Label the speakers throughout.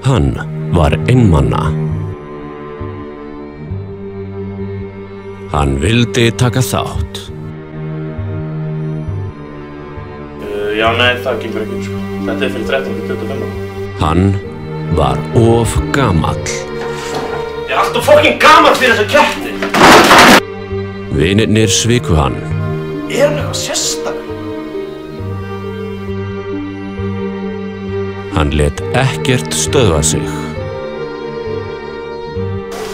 Speaker 1: Hann var einmana. Hann vildi taka þátt.
Speaker 2: Já, nei, það gengur ekki, sko. Þetta fyrir 13-25 ára.
Speaker 1: Hann var of gamall.
Speaker 2: Ég allt of fucking gamall fyrir þessa keppni!
Speaker 1: Vinirnir sviku hann.
Speaker 2: Hann eitthvað sérstak?
Speaker 1: Hann lét ekkert stöðva sig.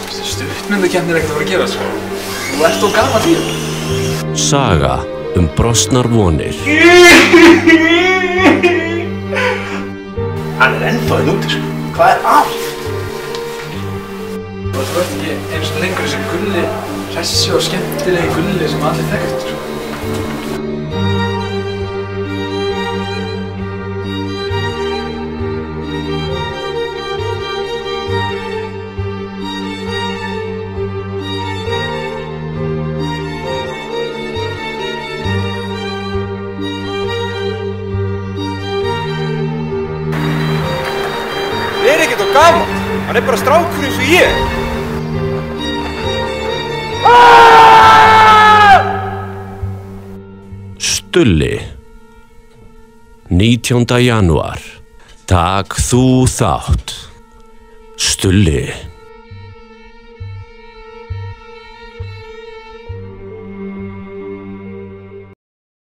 Speaker 3: Þessi stuttmyndakeppni ekkert að fara að gera, sko. Þú ert of gamall í þetta.
Speaker 1: Saga brostnar vonir.
Speaker 2: Hann ennþá úti, sko. Hvað að?
Speaker 3: Þú ert ekki eins og lengur þessi gulli, hressi og skemmtilegi gulli sem allir þekktu, sko.
Speaker 4: Ég ekkert of gamall, hann bara strákur eins og ég.
Speaker 1: Stulli. 19. janúar. Tak þú þátt. Stulli.